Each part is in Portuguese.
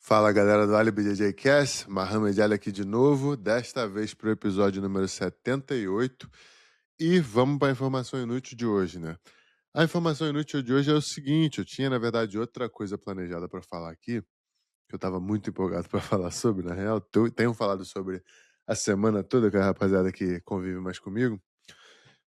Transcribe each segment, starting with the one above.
Fala galera do Ali BJJ Cast, Mohamed Ali aqui de novo, desta vez para o episódio número 78. E vamos para a informação inútil de hoje, né? A informação inútil de hoje é o seguinte: eu tinha na verdade outra coisa planejada para falar aqui, que eu estava muito empolgado para falar sobre, na real. Tenho falado sobre a semana toda com a rapaziada que convive mais comigo,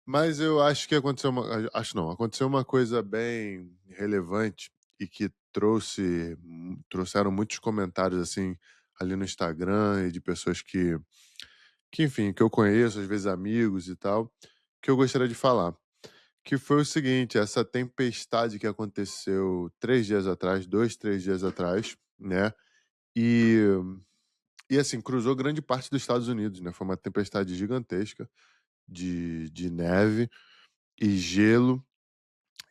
mas eu acho que aconteceu uma. Acho não, aconteceu uma coisa bem relevante e que trouxeram muitos comentários assim ali no Instagram e de pessoas que enfim, que eu conheço, às vezes amigos e tal, que eu gostaria de falar. Que foi o seguinte, essa tempestade que aconteceu 3 dias atrás, 2, 3 dias atrás, né? E, e assim, cruzou grande parte dos Estados Unidos, né? Foi uma tempestade gigantesca de neve e gelo.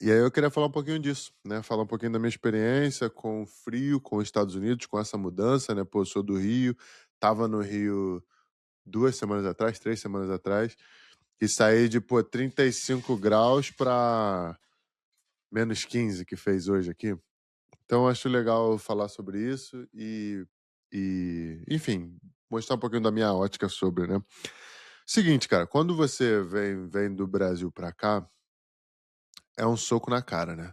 E aí eu queria falar um pouquinho disso, né? Falar um pouquinho da minha experiência com o frio, com os Estados Unidos, com essa mudança, né? Pô, eu sou do Rio, tava no Rio 2 semanas atrás, 3 semanas atrás, e saí de, pô, 35 graus para -15 que fez hoje aqui. Então eu acho legal falar sobre isso enfim, mostrar um pouquinho da minha ótica sobre, né? Seguinte, cara, quando você vem do Brasil pra cá, é um soco na cara, né?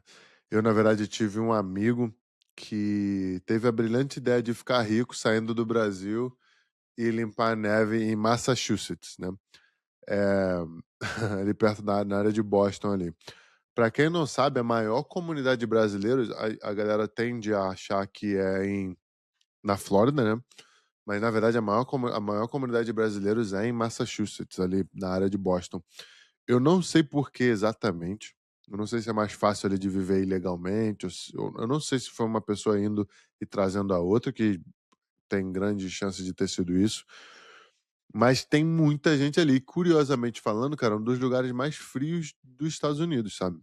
Eu, na verdade, tive um amigo que teve a brilhante ideia de ficar rico saindo do Brasil e limpar a neve em Massachusetts, né? É, ali perto na área de Boston ali. Para quem não sabe, a maior comunidade de brasileiros, a galera tende a achar que é na Flórida, né? Mas na verdade a maior comunidade de brasileiros é em Massachusetts, ali na área de Boston. Eu não sei por que exatamente. Eu não sei se é mais fácil ali de viver ilegalmente. Eu não sei se foi uma pessoa indo e trazendo a outra, que tem grande chance de ter sido isso. Mas tem muita gente ali. Curiosamente falando, cara, um dos lugares mais frios dos Estados Unidos, sabe?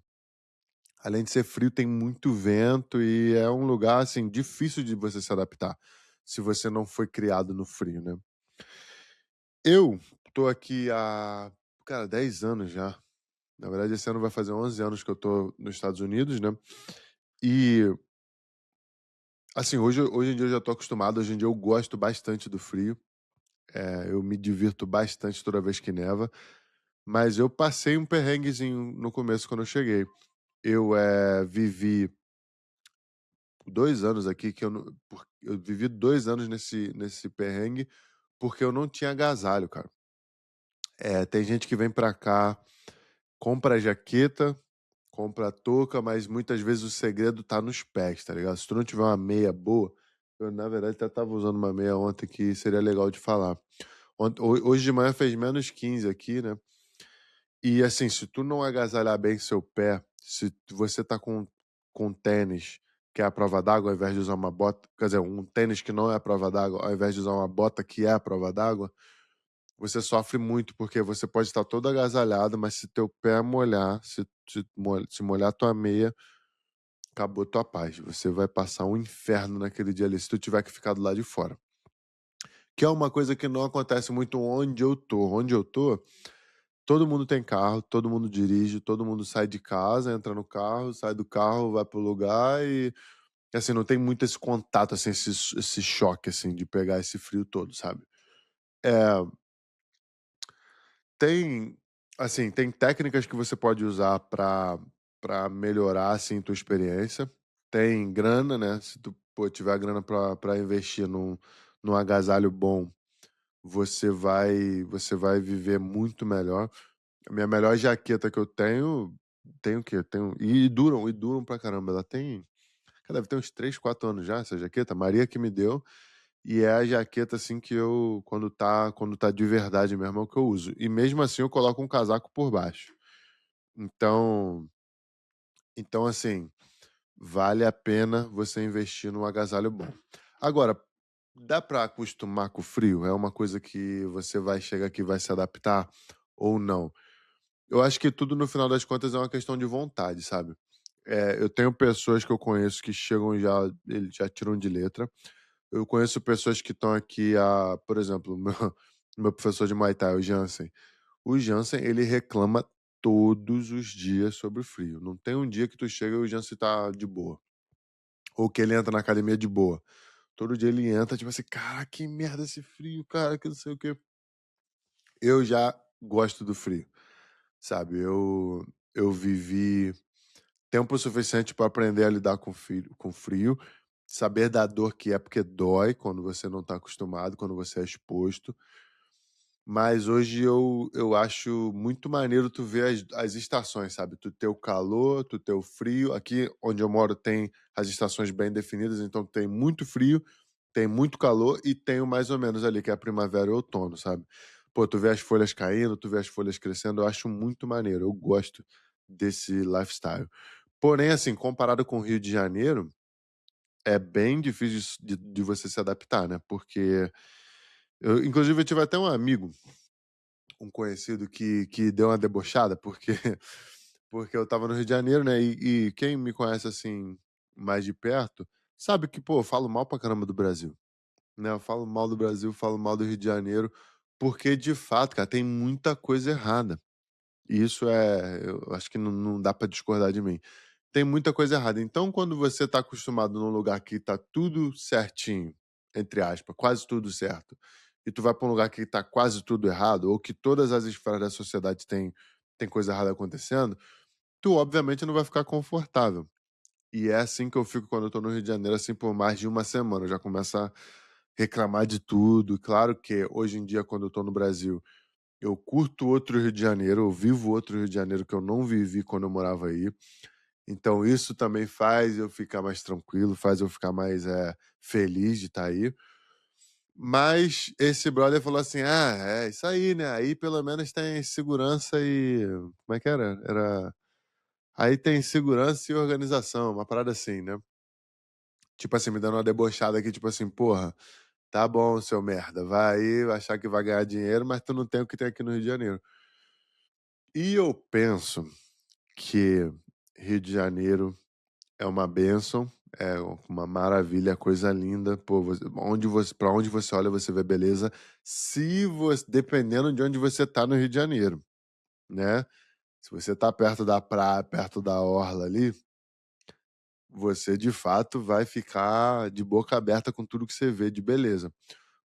Além de ser frio, tem muito vento e é um lugar, assim, difícil de você se adaptar se você não foi criado no frio, né? Eu tô aqui há, cara, 10 anos já. Na verdade, esse ano vai fazer 11 anos que eu tô nos Estados Unidos, né? E, assim, hoje em dia eu já tô acostumado. Hoje em dia eu gosto bastante do frio. Eu me divirto bastante toda vez que neva. Mas eu passei um perrenguezinho no começo quando eu cheguei. Eu vivi 2 anos aqui que eu vivi 2 anos nesse perrengue porque eu não tinha agasalho, cara. Tem gente que vem pra cá, compra a jaqueta, compra a touca, mas muitas vezes o segredo tá nos pés, tá ligado? Se tu não tiver uma meia boa, eu na verdade até tava usando uma meia ontem que seria legal de falar. Hoje de manhã fez -15 aqui, né? E assim, se tu não agasalhar bem seu pé, se você tá com tênis que é a prova d'água, ao invés de usar uma bota, quer dizer, um tênis que não é a prova d'água, ao invés de usar uma bota que é a prova d'água, você sofre muito, porque você pode estar todo agasalhado, mas se teu pé molhar, se molhar tua meia, acabou tua paz. Você vai passar um inferno naquele dia ali, se tu tiver que ficar do lado de fora. Que é uma coisa que não acontece muito onde eu tô. Onde eu tô, todo mundo tem carro, todo mundo dirige, todo mundo sai de casa, entra no carro, sai do carro, vai pro lugar e assim, não tem muito esse contato, assim, esse choque, assim, de pegar esse frio todo, sabe? É, tem, assim, tem técnicas que você pode usar para melhorar, assim, tua experiência. Tem grana, né? Se tu, pô, tiver grana para investir num agasalho bom, você vai viver muito melhor. A minha melhor jaqueta que eu tenho o quê? E duram pra caramba. Ela tem, cara, deve ter uns 3, 4 anos já, essa jaqueta. Maria que me deu. E é a jaqueta, assim, que eu, quando tá de verdade mesmo, é o que eu uso. E mesmo assim eu coloco um casaco por baixo. Então, assim, vale a pena você investir num agasalho bom. Agora, dá pra acostumar com o frio? É uma coisa que você vai chegar aqui e vai se adaptar ou não? Eu acho que tudo, no final das contas, é uma questão de vontade, sabe? Eu tenho pessoas que eu conheço que chegam já, eles já tiram de letra. Eu conheço pessoas que estão aqui por exemplo, meu professor de Muay Thai, o Jansen. O Jansen, ele reclama todos os dias sobre o frio. Não tem um dia que tu chega e o Jansen tá de boa. Ou que ele entra na academia de boa. Todo dia ele entra, tipo assim: "Caraca, que merda esse frio, cara, que não sei o quê". Eu já gosto do frio, sabe. Eu vivi tempo suficiente para aprender a lidar com frio, saber da dor que é, porque dói quando você não está acostumado, quando você é exposto. Mas hoje eu acho muito maneiro tu ver as estações, sabe, tu ter o calor, tu ter o frio. Aqui onde eu moro tem as estações bem definidas, então tem muito frio, tem muito calor e tem o mais ou menos ali, que é a primavera e o outono, sabe. Pô, tu vê as folhas caindo, tu vê as folhas crescendo, eu acho muito maneiro, eu gosto desse lifestyle. Porém, assim, comparado com o Rio de Janeiro, é bem difícil de você se adaptar, né, porque eu inclusive eu tive até um amigo, um conhecido que deu uma debochada, porque porque eu estava no Rio de Janeiro, né, e quem me conhece, assim, mais de perto, sabe que, pô, eu falo mal pra caramba do Brasil, né, eu falo mal do Brasil, falo mal do Rio de Janeiro, porque de fato, cara, tem muita coisa errada. E isso eu acho que não dá pra discordar de mim. Tem muita coisa errada. Então, quando você tá acostumado num lugar que tá tudo certinho, entre aspas, quase tudo certo, e tu vai pra um lugar que tá quase tudo errado, ou que todas as esferas da sociedade tem coisa errada acontecendo, tu obviamente não vai ficar confortável. E é assim que eu fico quando eu tô no Rio de Janeiro, assim, por mais de uma semana. Eu já começo a reclamar de tudo. Claro que hoje em dia, quando eu tô no Brasil, eu curto outro Rio de Janeiro, eu vivo outro Rio de Janeiro que eu não vivi quando eu morava aí. Então isso também faz eu ficar mais tranquilo, faz eu ficar mais, feliz de estar aí. Mas esse brother falou assim: "Ah, é isso aí, né, aí pelo menos tem segurança e" como é que era? Era "aí tem segurança e organização", uma parada assim, né. Tipo assim, me dando uma debochada aqui, tipo assim: "Porra, tá bom, seu merda, vai aí achar que vai ganhar dinheiro, mas tu não tem o que tem aqui no Rio de Janeiro". E eu penso que Rio de Janeiro é uma bênção, é uma maravilha, coisa linda. Pô, pra onde você olha, você vê beleza, se você dependendo de onde você tá no Rio de Janeiro, né. Se você tá perto da praia, perto da orla ali, você de fato vai ficar de boca aberta com tudo que você vê de beleza.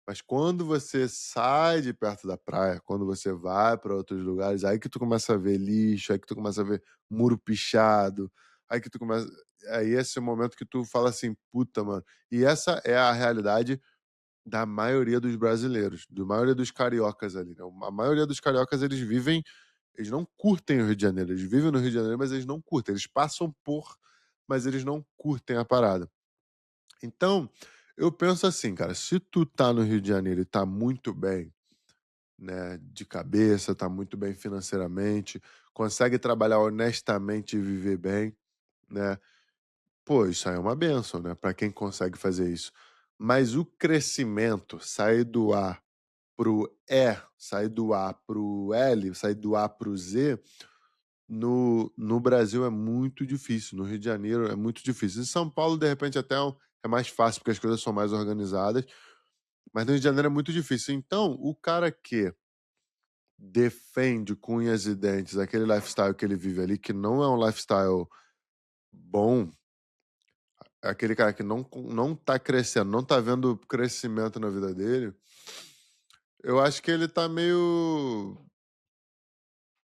Mas quando você sai de perto da praia, quando você vai para outros lugares, aí que tu começa a ver lixo, aí que tu começa a ver muro pichado, aí que tu começa aí esse é o momento que tu fala assim: "Puta, mano". E essa é a realidade da maioria dos brasileiros, da maioria dos cariocas ali, né. A maioria dos cariocas eles não curtem o Rio de Janeiro, eles vivem no Rio de Janeiro, mas eles não curtem, eles passam por, mas eles não curtem a parada. Então, eu penso assim, cara, se tu tá no Rio de Janeiro e tá muito bem, né, de cabeça, tá muito bem financeiramente, consegue trabalhar honestamente e viver bem, né, pô, isso aí é uma bênção, né, pra quem consegue fazer isso. Mas o crescimento, sair do A para o E, sair do A para o L, sair do A para o Z, no Brasil é muito difícil, no Rio de Janeiro é muito difícil. Em São Paulo, de repente, até é mais fácil, porque as coisas são mais organizadas, mas no Rio de Janeiro é muito difícil. Então, o cara que defende com unhas e dentes aquele lifestyle que ele vive ali, que não é um lifestyle bom, é aquele cara que não tá crescendo, não tá vendo crescimento na vida dele, eu acho que ele tá meio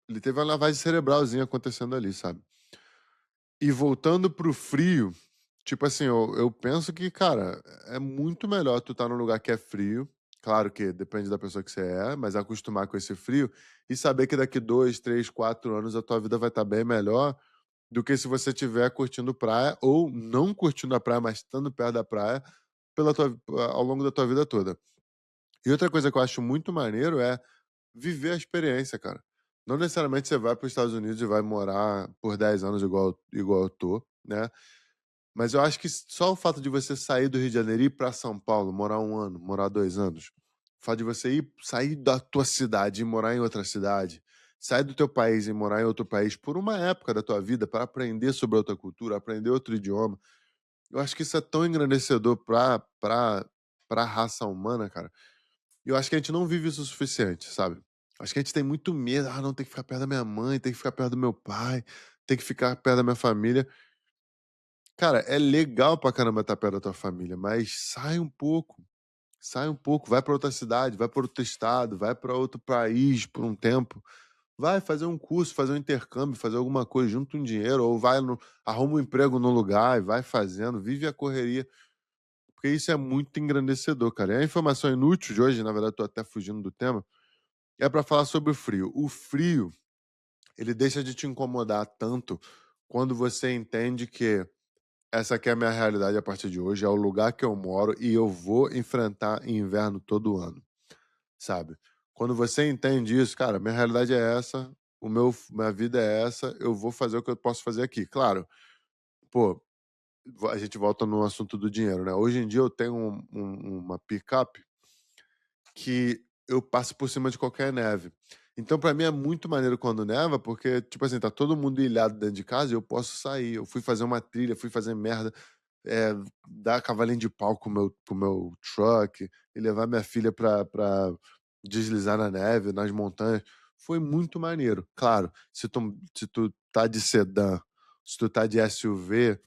ele teve uma lavagem cerebralzinha acontecendo ali, sabe. E voltando para o frio, tipo assim, eu penso que, cara, é muito melhor tu estar num lugar que é frio, claro que depende da pessoa que você é, mas acostumar com esse frio e saber que daqui 2, 3, 4 anos a tua vida vai estar bem melhor do que se você estiver curtindo praia ou não curtindo a praia, mas estando perto da praia ao longo da tua vida toda. E outra coisa que eu acho muito maneiro é viver a experiência, cara. Não necessariamente você vai para os Estados Unidos e vai morar por 10 anos igual eu tô, né. Mas eu acho que só o fato de você sair do Rio de Janeiro e ir pra São Paulo, morar 1 ano, morar 2 anos, o fato de você sair da tua cidade e morar em outra cidade, sair do teu país e morar em outro país por uma época da tua vida para aprender sobre outra cultura, aprender outro idioma, eu acho que isso é tão engrandecedor pra raça humana, cara. E eu acho que a gente não vive isso o suficiente, sabe. Acho que a gente tem muito medo: "Ah, não, tem que ficar perto da minha mãe, tem que ficar perto do meu pai, tem que ficar perto da minha família". Cara, é legal pra caramba estar perto da tua família, mas sai um pouco, vai pra outra cidade, vai pra outro estado, vai pra outro país por um tempo. Vai fazer um curso, fazer um intercâmbio, fazer alguma coisa, junta um dinheiro, ou vai no arruma um emprego no lugar e vai fazendo, vive a correria, porque isso é muito engrandecedor, cara. E a informação inútil de hoje, na verdade, tô até fugindo do tema, é pra falar sobre o frio. O frio, ele deixa de te incomodar tanto quando você entende que essa aqui é a minha realidade a partir de hoje, é o lugar que eu moro e eu vou enfrentar inverno todo ano, sabe? Quando você entende isso, cara, minha realidade é essa, minha vida é essa, eu vou fazer o que eu posso fazer aqui. Claro, pô, a gente volta no assunto do dinheiro, né? Hoje em dia eu tenho uma picape que eu passo por cima de qualquer neve. Então, pra mim é muito maneiro quando neva, porque, tipo assim, tá todo mundo ilhado dentro de casa e eu posso sair. Eu fui fazer uma trilha, fui fazer merda, dar cavalinho de pau com o meu truck e levar minha filha pra deslizar na neve, nas montanhas. Foi muito maneiro. Claro, se tu tá de sedã, se tu tá de SUV,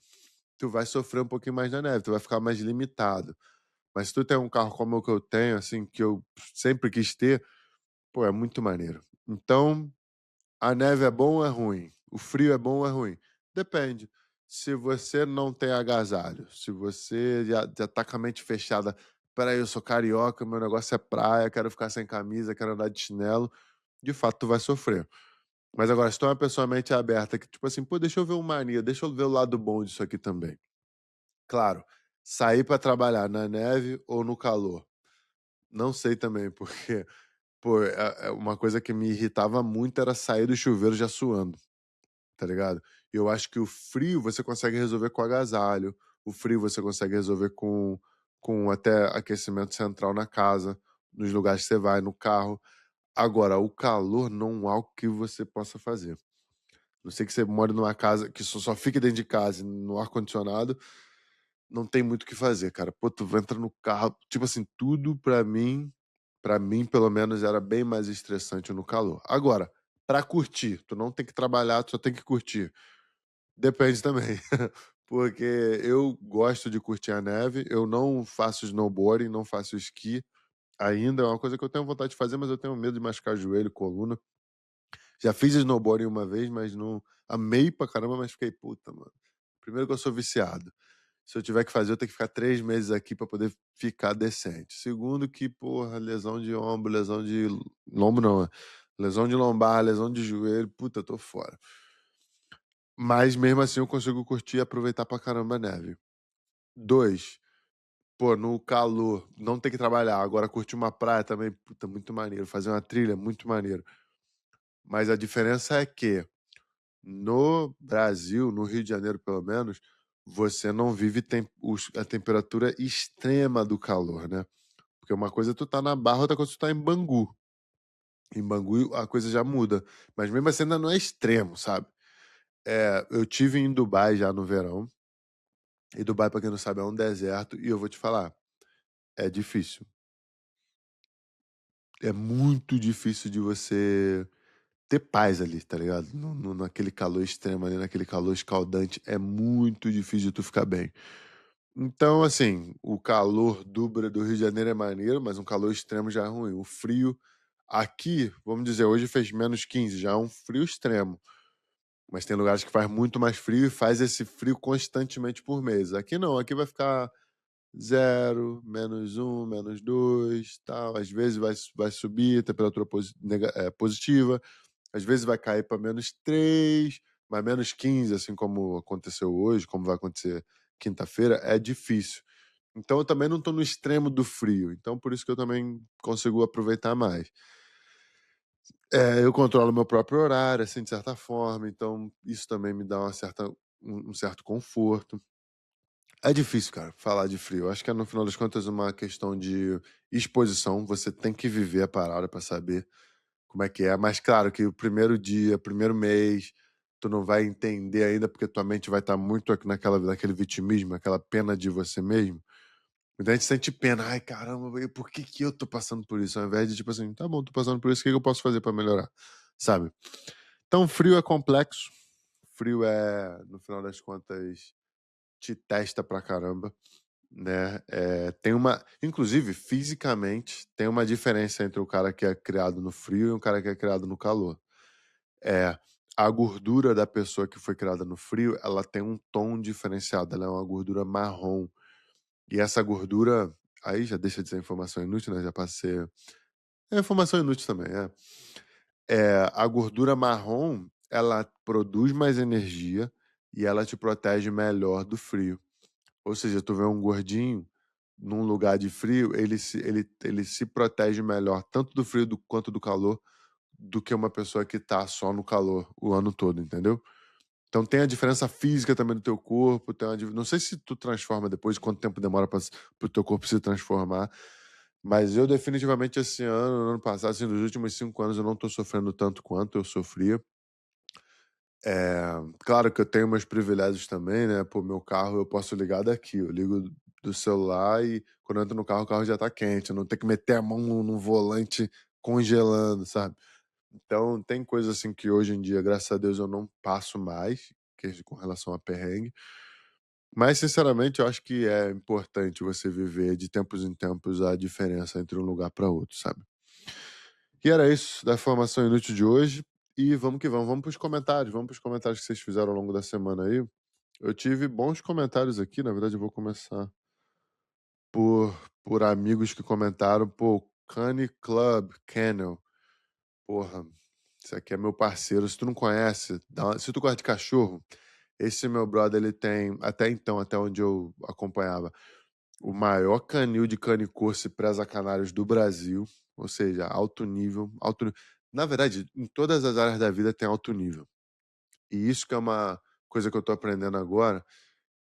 tu vai sofrer um pouquinho mais na neve, tu vai ficar mais limitado. Mas se tu tem um carro como o que eu tenho, assim, que eu sempre quis ter, pô, é muito maneiro. Então, a neve é bom ou é ruim? O frio é bom ou é ruim? Depende. Se você não tem agasalho, se você já tá com a mente fechada, peraí, eu sou carioca, meu negócio é praia, quero ficar sem camisa, quero andar de chinelo, de fato tu vai sofrer. Mas agora, se tu é uma pessoa mente aberta, que tipo assim, pô, deixa eu ver o mania, deixa eu ver o lado bom disso aqui também. Claro, sair pra trabalhar na neve ou no calor? Não sei também, porque, pô, uma coisa que me irritava muito era sair do chuveiro já suando, tá ligado? E eu acho que o frio você consegue resolver com agasalho, o frio você consegue resolver com até aquecimento central na casa, nos lugares que você vai, no carro. Agora, o calor não há o que você possa fazer. Não sei que você mora numa casa que só fica dentro de casa, no ar-condicionado, não tem muito o que fazer, cara. Pô, tu entra no carro, tipo assim, tudo pra mim pelo menos era bem mais estressante no calor. Agora, pra curtir, tu não tem que trabalhar, tu só tem que curtir. Depende também, porque eu gosto de curtir a neve, eu não faço snowboarding, não faço esqui ainda, é uma coisa que eu tenho vontade de fazer, mas eu tenho medo de machucar joelho, coluna. Já fiz snowboarding uma vez, mas não amei pra caramba, mas fiquei: "Puta, mano, primeiro que eu sou viciado, se eu tiver que fazer, eu tenho que ficar 3 meses aqui pra poder ficar decente. Segundo que, porra, lesão de ombro, lesão de ombro não, lesão de lombar, lesão de joelho, puta, eu tô fora. Mas mesmo assim eu consigo curtir e aproveitar pra caramba a neve. 2, pô, no calor, não ter que trabalhar, agora curtir uma praia também, puta, muito maneiro. Fazer uma trilha, muito maneiro. Mas a diferença é que no Brasil, no Rio de Janeiro pelo menos, você não vive a temperatura extrema do calor, né? Porque uma coisa é tu tá na Barra, outra coisa é tu tá em Bangu. Em Bangu a coisa já muda, mas mesmo assim ainda não é extremo, sabe? Eu tive em Dubai já no verão, e Dubai, pra quem não sabe, é um deserto, e eu vou te falar, é difícil. É muito difícil de você ter paz ali, tá ligado? Naquele calor extremo ali, naquele calor escaldante, é muito difícil de tu ficar bem. Então, assim, o calor do Rio de Janeiro é maneiro, mas um calor extremo já é ruim. O frio aqui, vamos dizer, hoje fez -15, já é um frio extremo. Mas tem lugares que faz muito mais frio e faz esse frio constantemente por mês. Aqui não, aqui vai ficar 0, -1, -2, tal. Às vezes vai subir, temperatura positiva, às vezes vai cair para -3, mas -15, assim como aconteceu hoje, como vai acontecer quinta-feira, é difícil. Então eu também não estou no extremo do frio, então por isso que eu também consigo aproveitar mais. Eu controlo meu próprio horário, assim, de certa forma, então isso também me dá um certo conforto. É difícil, cara, falar de frio. Acho que é, no final das contas, uma questão de exposição. Você tem que viver a parada pra saber como é que é. Mas, claro, que o primeiro dia, primeiro mês, tu não vai entender ainda, porque tua mente vai estar muito naquele vitimismo, aquela pena de você mesmo. Muita gente sente pena. Ai, caramba, por que que eu tô passando por isso? Ao invés de, tipo assim, tá bom, tô passando por isso, o que que eu posso fazer pra melhorar? Sabe? Então, frio é complexo. Frio é, no final das contas, te testa pra caramba, né? Tem uma, inclusive, fisicamente, tem uma diferença entre o cara que é criado no frio e o cara que é criado no calor. É, a gordura da pessoa que foi criada no frio, ela tem um tom diferenciado, ela é uma gordura marrom. E essa gordura, aí já deixa de ser informação inútil, né? Já passa a ser. É informação inútil também, é. A gordura marrom, ela produz mais energia e ela te protege melhor do frio. Ou seja, tu vê um gordinho num lugar de frio, ele se protege melhor tanto do frio quanto do calor do que uma pessoa que tá só no calor o ano todo, entendeu? Então tem a diferença física também do teu corpo, não sei se tu transforma depois, quanto tempo demora para o teu corpo se transformar, mas eu definitivamente esse ano, no ano passado, assim, nos últimos 5 anos, eu não tô sofrendo tanto quanto eu sofria. Claro que eu tenho meus privilégios também, né? Pô, meu carro eu posso ligar daqui, eu ligo do celular e quando eu entro no carro, o carro já tá quente, eu não tenho que meter a mão no volante congelando, sabe? Então, tem coisas assim que hoje em dia, graças a Deus, eu não passo mais, com relação a perrengue. Mas, sinceramente, eu acho que é importante você viver de tempos em tempos a diferença entre um lugar para outro, sabe? E era isso da formação inútil de hoje. E vamos que vamos. Vamos pros comentários que vocês fizeram ao longo da semana aí. Eu tive bons comentários aqui, na verdade eu vou começar por, por amigos que comentaram, pô, Cane Club, Kennel. Porra, isso aqui é meu parceiro. Se tu não conhece, se tu gosta de cachorro, esse meu brother, ele tem, até então, até onde eu acompanhava, o maior canil de cane corso e presa canários do Brasil. Ou seja, alto nível, Na verdade, em todas as áreas da vida tem alto nível. E isso que é uma coisa que eu tô aprendendo agora,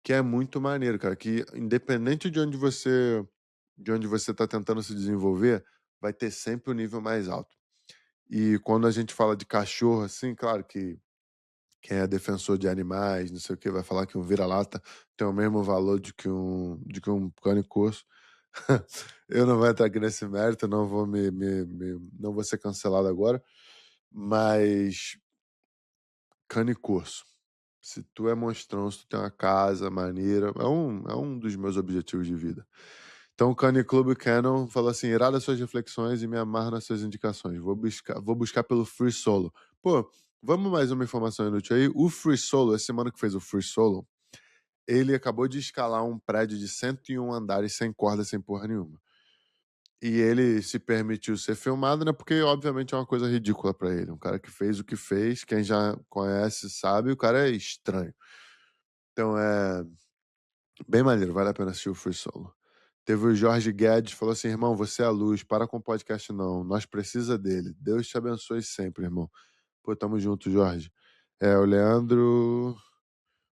que é muito maneiro, cara, que independente de onde você tá tentando se desenvolver, vai ter sempre o nível mais alto. E quando a gente fala de cachorro, assim, claro que quem é defensor de animais, não sei o que, vai falar que um vira-lata tem o mesmo valor de que um cane corso. Eu não vou entrar aqui nesse mérito, não vou não vou ser cancelado agora, mas cane corso. Se tu é monstrão, se tu tem uma casa maneira, é um dos meus objetivos de vida. Então, o Cane Club Canon falou assim: irada suas reflexões e me amarro nas suas indicações. Vou buscar pelo Free Solo. Pô, vamos mais uma informação inútil aí. O Free Solo, esse mano que fez o Free Solo, ele acabou de escalar um prédio de 101 andares sem corda, sem porra nenhuma. E ele se permitiu ser filmado, né? Porque, obviamente, é uma coisa ridícula pra ele. Um cara que fez o que fez, quem já conhece sabe, o cara é estranho. Então é bem maneiro, vale a pena assistir o Free Solo. Teve o Jorge Guedes, falou assim: irmão, você é a luz, para com o podcast não, nós precisa dele. Deus te abençoe sempre, irmão. Pô, tamo junto, Jorge. O Leandro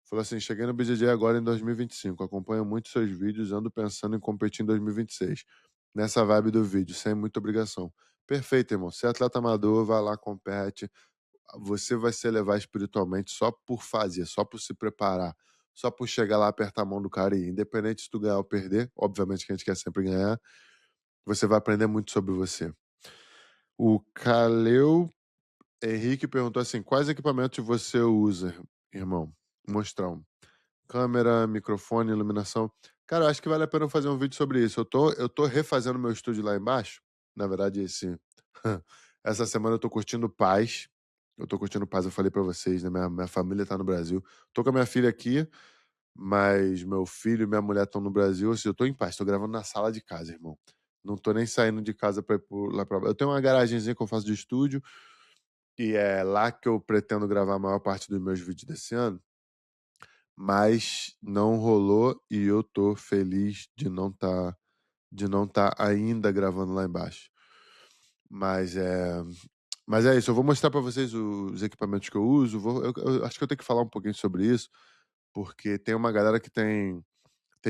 falou assim: cheguei no BJJ agora em 2025, acompanho muito seus vídeos, ando pensando em competir em 2026. Nessa vibe do vídeo, sem muita obrigação. Perfeito, irmão. Você é atleta amador, vai lá, compete. Você vai se elevar espiritualmente só por fazer, só por se preparar, só por chegar lá, apertar a mão do cara e ir. Independente se tu ganhar ou perder, obviamente que a gente quer sempre ganhar, você vai aprender muito sobre você. O Caleu Henrique perguntou assim: quais equipamentos você usa, irmão? Mostrão. Câmera, microfone, iluminação. Cara, eu acho que vale a pena eu fazer um vídeo sobre isso. Eu tô refazendo meu estúdio lá embaixo. Na verdade, essa semana eu tô curtindo paz. Eu tô curtindo paz, eu falei pra vocês, né? Minha família tá no Brasil. Tô com a minha filha aqui, mas meu filho e minha mulher estão no Brasil. Ou seja, eu tô em paz, tô gravando na sala de casa, irmão. Não tô nem saindo de casa pra ir lá pra baixo. Eu tenho uma garagenzinha que eu faço de estúdio, e é lá que eu pretendo gravar a maior parte dos meus vídeos desse ano. Mas não rolou e eu tô feliz de não tá ainda gravando lá embaixo. Mas é isso, eu vou mostrar para vocês os equipamentos que eu uso. Eu acho que eu tenho que falar um pouquinho sobre isso, porque tem uma galera que tem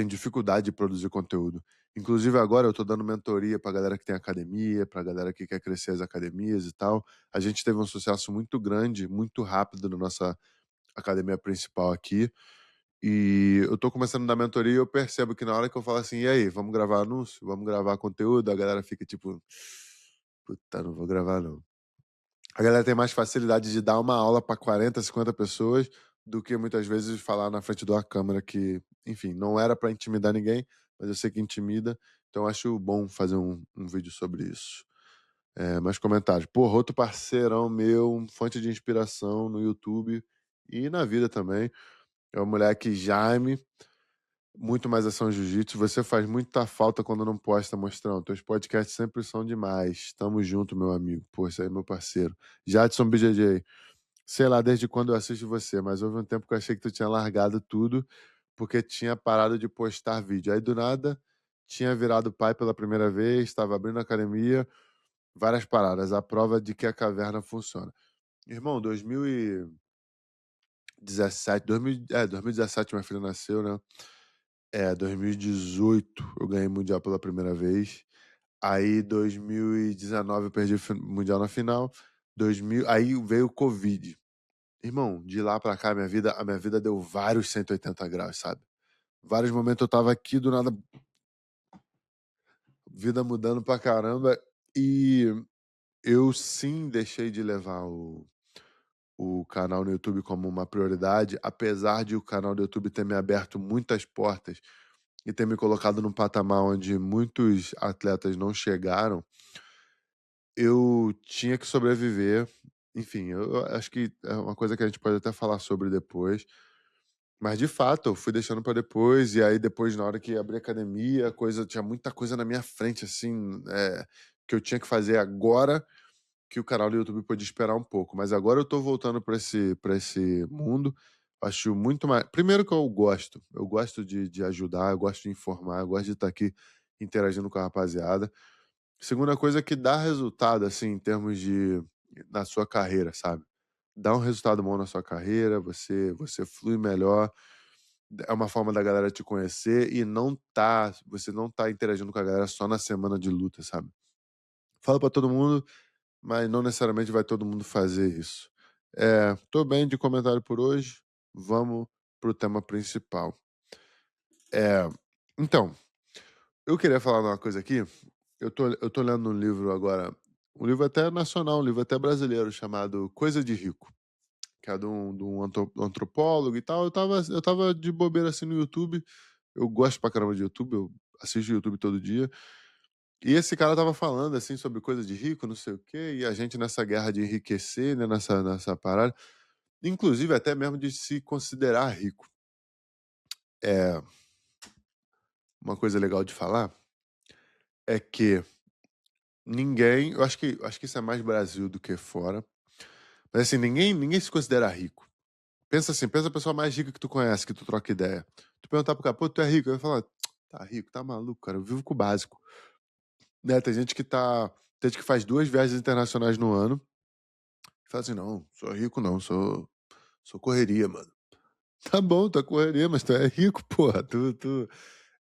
dificuldade de produzir conteúdo. Inclusive agora eu tô dando mentoria pra galera que tem academia, pra galera que quer crescer as academias e tal. A gente teve um sucesso muito grande, muito rápido na nossa academia principal aqui. E eu tô começando a dar mentoria e eu percebo que na hora que eu falo assim, e aí, vamos gravar anúncio? Vamos gravar conteúdo? A galera fica tipo, puta, não vou gravar não. A galera tem mais facilidade de dar uma aula pra 40, 50 pessoas do que muitas vezes falar na frente de uma câmera que, enfim, não era pra intimidar ninguém, mas eu sei que intimida, então acho bom fazer um vídeo sobre isso. Mais comentários. Porra, outro parceirão meu, fonte de inspiração no YouTube e na vida também, é o moleque Jaime, muito mais ação jiu-jitsu. Você faz muita falta quando não posta, Mostrão. Teus podcasts sempre são demais. Tamo junto, meu amigo. Pô, esse aí é meu parceiro. Jadson BJJ. Sei lá desde quando eu assisto você, mas houve um tempo que eu achei que tu tinha largado tudo porque tinha parado de postar vídeo. Aí do nada tinha virado pai pela primeira vez, estava abrindo academia, várias paradas. A prova de que a caverna funciona. Irmão, 2017, minha filha nasceu, né? 2018 eu ganhei Mundial pela primeira vez. Aí 2019 eu perdi o Mundial na final. Aí veio o Covid. Irmão, de lá pra cá, a minha vida deu vários 180 graus, sabe? Vários momentos eu tava aqui, do nada, vida mudando pra caramba. E eu sim deixei de levar o canal no YouTube como uma prioridade, apesar de o canal do YouTube ter me aberto muitas portas e ter me colocado num patamar onde muitos atletas não chegaram, eu tinha que sobreviver. Enfim, eu acho que é uma coisa que a gente pode até falar sobre depois. Mas de fato, eu fui deixando pra depois, e aí depois, na hora que abri a academia, tinha muita coisa na minha frente, assim, que eu tinha que fazer agora, que o canal do YouTube podia esperar um pouco. Mas agora eu tô voltando pra esse mundo. Acho muito mais. Primeiro que eu gosto de ajudar, eu gosto de informar, eu gosto de estar aqui interagindo com a rapaziada. Segunda coisa é que dá resultado, assim, em termos de. Na sua carreira, sabe? Dá um resultado bom na sua carreira, você flui melhor, é uma forma da galera te conhecer e você não tá interagindo com a galera só na semana de luta, sabe? Fala pra todo mundo, mas não necessariamente vai todo mundo fazer isso. Tô bem de comentário por hoje, vamos pro tema principal. É, então, eu queria falar uma coisa aqui, eu tô lendo um livro agora, um livro até nacional, um livro até brasileiro, chamado Coisa de Rico, que é de um antropólogo e tal. Eu tava de bobeira assim no YouTube. Eu gosto pra caramba de YouTube, eu assisto YouTube todo dia. E esse cara tava falando assim sobre coisa de rico, não sei o quê, e a gente nessa guerra de enriquecer, né, nessa parada, inclusive até mesmo de se considerar rico. É, uma coisa legal de falar é que eu acho que isso é mais Brasil do que fora, mas assim, ninguém se considera rico. Pensa assim, pensa a pessoa mais rica que tu conhece, que tu troca ideia. Tu perguntar pro cara, pô, tu é rico? Ele vai falar, tá rico, tá maluco, cara, eu vivo com o básico. Né, tem gente que faz 2 viagens internacionais no ano, e fala assim, não, sou rico não, sou correria, mano. Tá bom, tu é correria, mas tu é rico, porra,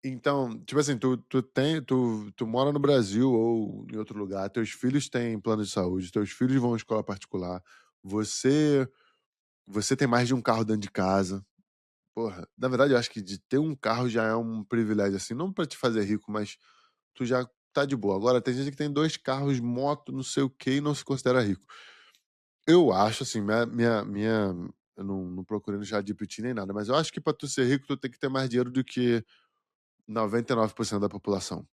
então, tipo assim, tu mora no Brasil ou em outro lugar, teus filhos têm plano de saúde, teus filhos vão à escola particular, você você tem mais de um carro dentro de casa. Porra, na verdade eu acho que de ter um carro já é um privilégio, assim, não pra te fazer rico, mas tu já tá de boa. Agora tem gente que tem 2 carros, moto, não sei o quê, e não se considera rico. Eu acho, assim, eu não procurei no ChatGPT nem nada, mas eu acho que pra tu ser rico, tu tem que ter mais dinheiro do que 99% da população.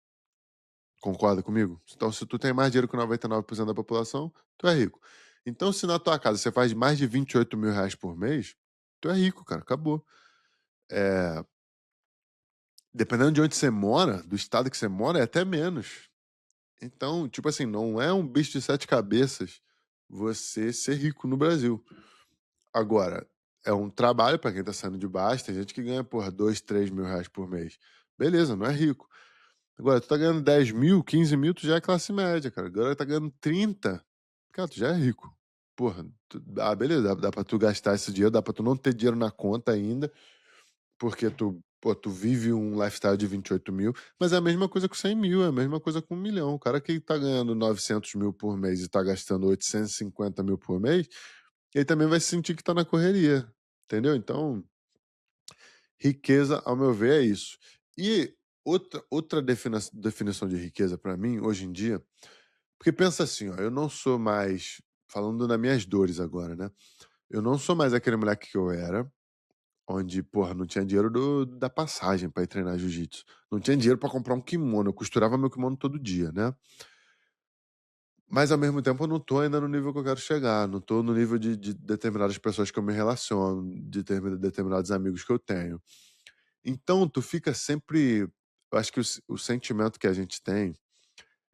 Concorda comigo? Então, se tu tem mais dinheiro que 99% da população, tu é rico. Então, se na tua casa você faz mais de R$ 28.000 por mês, tu é rico, cara, acabou. Eh, Dependendo de onde você mora, do estado que você mora, é até menos. Então, tipo assim, não é um bicho de 7 cabeças você ser rico no Brasil. Agora, é um trabalho pra quem tá saindo de baixo, tem gente que ganha, porra, 2, 3 mil reais por mês. Beleza, não é rico. Agora, tu tá ganhando 10 mil, 15 mil, tu já é classe média, cara. Agora tá ganhando 30, cara, tu já é rico. Porra, beleza, dá pra tu gastar esse dinheiro, dá pra tu não ter dinheiro na conta ainda, porque tu vive um lifestyle de 28 mil, mas é a mesma coisa com 100 mil, é a mesma coisa com 1 milhão. O cara que tá ganhando 900 mil por mês e tá gastando 850 mil por mês, ele também vai sentir que tá na correria, entendeu? Então, riqueza, ao meu ver, é isso. E outra definição de riqueza pra mim, hoje em dia, porque pensa assim, ó, eu não sou mais, falando nas minhas dores agora, né? Eu não sou mais aquele moleque que eu era, onde, porra, não tinha dinheiro da passagem pra ir treinar jiu-jitsu. Não tinha dinheiro pra comprar um kimono, eu costurava meu kimono todo dia, né. Mas ao mesmo tempo eu não tô ainda no nível que eu quero chegar, não tô no nível de determinadas pessoas que eu me relaciono, de determinados amigos que eu tenho. Então tu fica sempre eu acho que o sentimento que a gente tem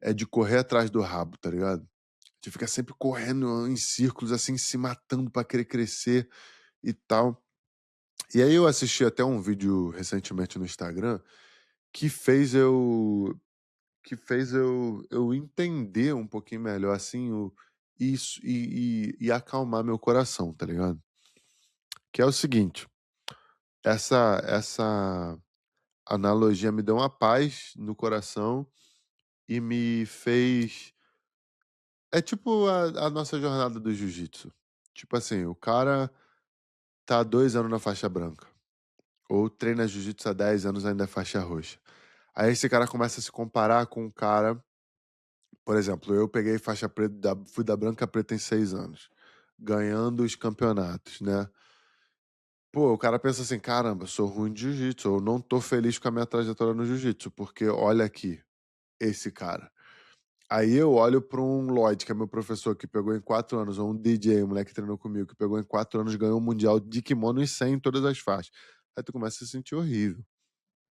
é de correr atrás do rabo, tá ligado? De ficar sempre correndo em círculos, assim, se matando pra querer crescer e tal. E aí eu assisti até um vídeo recentemente no Instagram que fez eu eu entender um pouquinho melhor, assim, o isso e acalmar meu coração, tá ligado? Que é o seguinte, essa analogia me deu uma paz no coração e me fez é tipo a nossa jornada do jiu-jitsu. Tipo assim, o cara tá há 2 anos na faixa branca, ou treina jiu-jitsu há 10 anos ainda é faixa roxa. Aí esse cara começa a se comparar com um cara por exemplo, eu peguei faixa preta fui da branca à preta em 6 anos, ganhando os campeonatos, né. Pô, o cara pensa assim: "Caramba, eu sou ruim de jiu-jitsu, eu não tô feliz com a minha trajetória no jiu-jitsu, porque olha aqui, esse cara". Aí eu olho para um Lloyd, que é meu professor, que pegou em 4 anos, ou um DJ, um moleque que treinou comigo, que pegou em 4 anos, ganhou o mundial de kimono e 100 em todas as faixas. Aí tu começa a se sentir horrível,